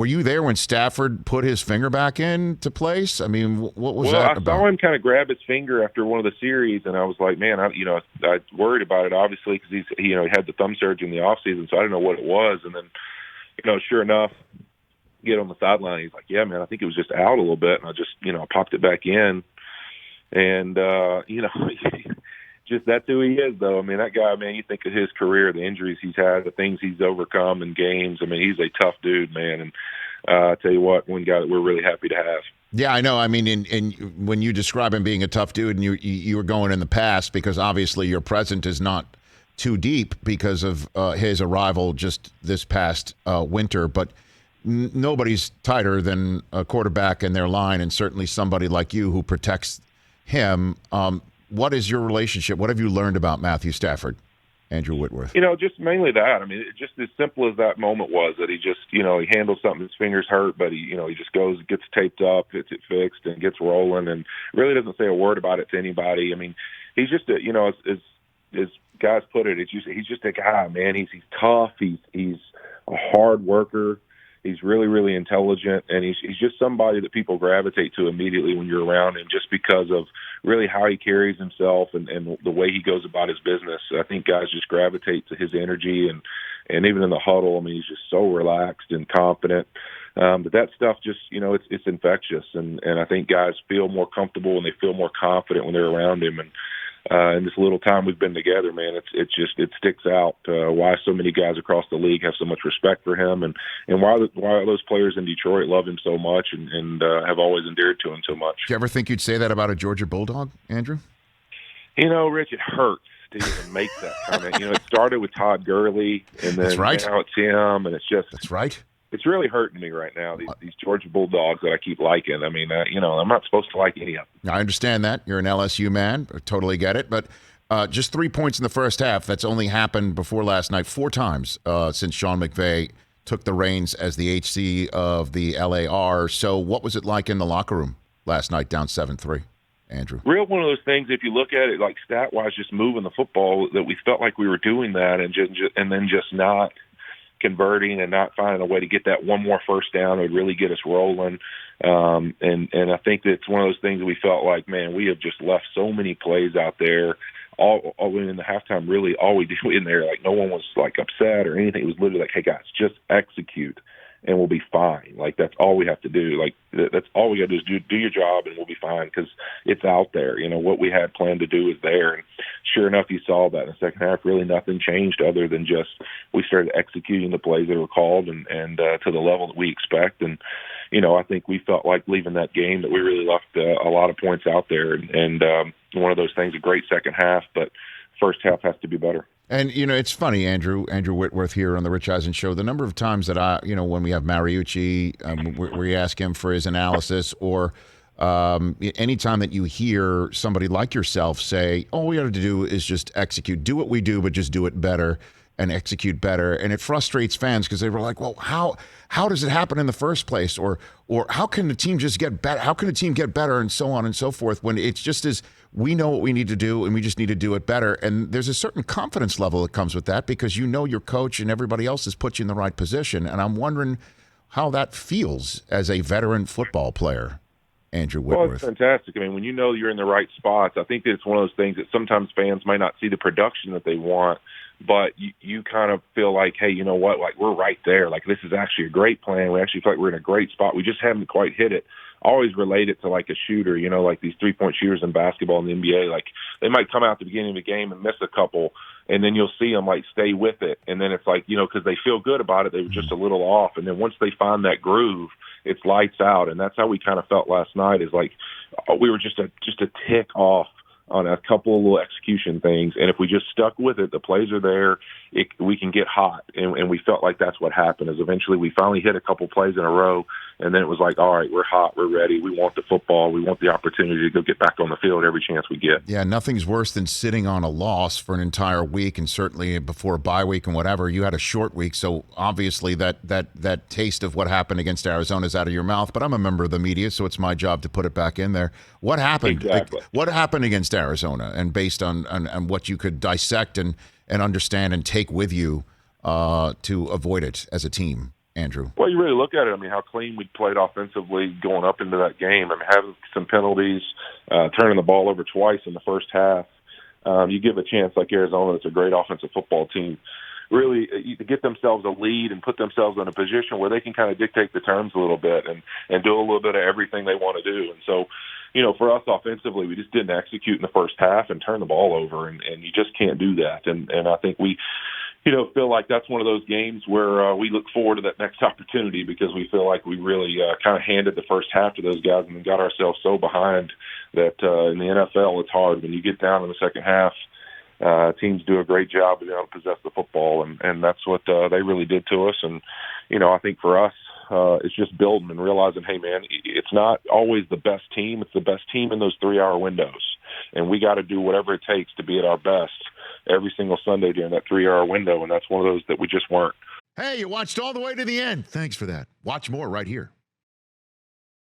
Were you there when Stafford put his finger back into place? I mean, what was that about? Well, I saw him kind of grab his finger after one of the series, and I was like, man, I worried about it, obviously, because he had the thumb surgery in the off season, so I didn't know what it was. And then, sure enough, get on the sideline, he's like, yeah, man, I think it was just out a little bit, and I just, popped it back in. And, just that's who he is, though. I mean, that guy, man, you think of his career, the injuries he's had, the things he's overcome in games. I mean, he's a tough dude, man. And I tell you what, one guy that we're really happy to have. Yeah, I know. I mean, when you describe him being a tough dude, and you were going in the past, because obviously your present is not too deep because of his arrival just this past winter. But nobody's tighter than a quarterback in their line, and certainly somebody like you who protects him. What is your relationship? What have you learned about Matthew Stafford, Andrew Whitworth? Just mainly that. I mean, just as simple as that moment was, that he just, he handles something, his fingers hurt, but he just goes, gets taped up, gets it fixed, and gets rolling, and really doesn't say a word about it to anybody. I mean, he's just as guys put it, he's just a guy, man. He's tough. He's a hard worker. He's really, really intelligent, and he's just somebody that people gravitate to immediately when you're around him, just because of really how he carries himself and the way he goes about his business. I think guys just gravitate to his energy, and even in the huddle, I mean, he's just so relaxed and confident. But that stuff just, it's infectious, and I think guys feel more comfortable and they feel more confident when they're around him. And in this little time we've been together, man, it sticks out why so many guys across the league have so much respect for him, and why those players in Detroit love him so much and have always endeared to him so much. Do you ever think you'd say that about a Georgia Bulldog, Andrew? Rich, it hurts to even make that comment. It started with Todd Gurley, and then now it's him, and it's just – That's right. It's really hurting me right now, these Georgia Bulldogs that I keep liking. I mean, I'm not supposed to like any of them. I understand that. You're an LSU man. I totally get it. But just 3 points in the first half. That's only happened before last night 4 times since Sean McVay took the reins as the HC of the LAR. So what was it like in the locker room last night down 7-3, Andrew? Real one of those things, if you look at it like stat-wise, just moving the football, that we felt like we were doing that and then just not – converting and not finding a way to get that one more first down would really get us rolling. And I think that it's one of those things that we felt like, man, we have just left so many plays out there. All in the halftime, really all we do in there, like no one was like upset or anything. It was literally like, hey guys, just execute and we'll be fine. Like that's all we have to do. Like that's all we got to do is do your job and we'll be fine, because it's out there. What we had planned to do is there. And sure enough, you saw that in the second half. Really nothing changed other than just we started executing the plays that were called and to the level that we expect. And I think we felt like leaving that game that we really left a lot of points out there. And one of those things, a great second half, but first half has to be better. And, it's funny, Andrew Whitworth here on the Rich Eisen Show, the number of times that when we have Mariucci, we ask him for his analysis, or anytime that you hear somebody like yourself say, all we got to do is just execute, do what we do, but just do it better and execute better. And it frustrates fans because they were like, well, how does it happen in the first place? Or how can the team just get better? How can a team get better, and so on and so forth, when it's just as we know what we need to do and we just need to do it better. And there's a certain confidence level that comes with that, because your coach and everybody else has put you in the right position. And I'm wondering how that feels as a veteran football player, Andrew Whitworth. Well, it's fantastic. I mean, when you're in the right spots, I think that it's one of those things that sometimes fans might not see the production that they want, but you kind of feel like, hey, you know what, like we're right there. Like this is actually a great plan. We actually feel like we're in a great spot. We just haven't quite hit it. I always relate it to like a shooter, like these 3-point shooters in basketball in the NBA. Like they might come out at the beginning of the game and miss a couple, and then you'll see them like stay with it. And then it's like, because they feel good about it. They were just a little off. And then once they find that groove, it's lights out. And that's how we kind of felt last night, is like we were just a tick off on a couple of little execution things. And if we just stuck with it, the plays are there, we can get hot. And we felt like that's what happened, is eventually we finally hit a couple plays in a row. And then it was like, all right, we're hot, we're ready, we want the football, we want the opportunity to go get back on the field every chance we get. Yeah, nothing's worse than sitting on a loss for an entire week, and certainly before a bye week and whatever. You had a short week, so obviously that taste of what happened against Arizona is out of your mouth. But I'm a member of the media, so it's my job to put it back in there. What happened? Exactly. What happened against Arizona? And based on what you could dissect and understand and take with you to avoid it as a team. Andrew? Well, you really look at it. I mean, how clean we played offensively going up into that game. I mean, having some penalties, turning the ball over twice in the first half. You give a chance like Arizona, that's a great offensive football team, really to get themselves a lead and put themselves in a position where they can kind of dictate the terms a little bit and do a little bit of everything they want to do. And so, for us offensively, we just didn't execute in the first half and turn the ball over, and you just can't do that. And I think we feel like that's one of those games where we look forward to that next opportunity because we feel like we really kind of handed the first half to those guys and then got ourselves so behind that in the NFL it's hard. When you get down in the second half, teams do a great job of being able to possess the football, and that's what they really did to us. And, I think for us, it's just building and realizing, hey, man, it's not always the best team. It's the best team in those 3-hour windows. And we got to do whatever it takes to be at our best every single Sunday during that 3-hour window, and that's one of those that we just weren't. Hey, you watched all the way to the end. Thanks for that. Watch more right here.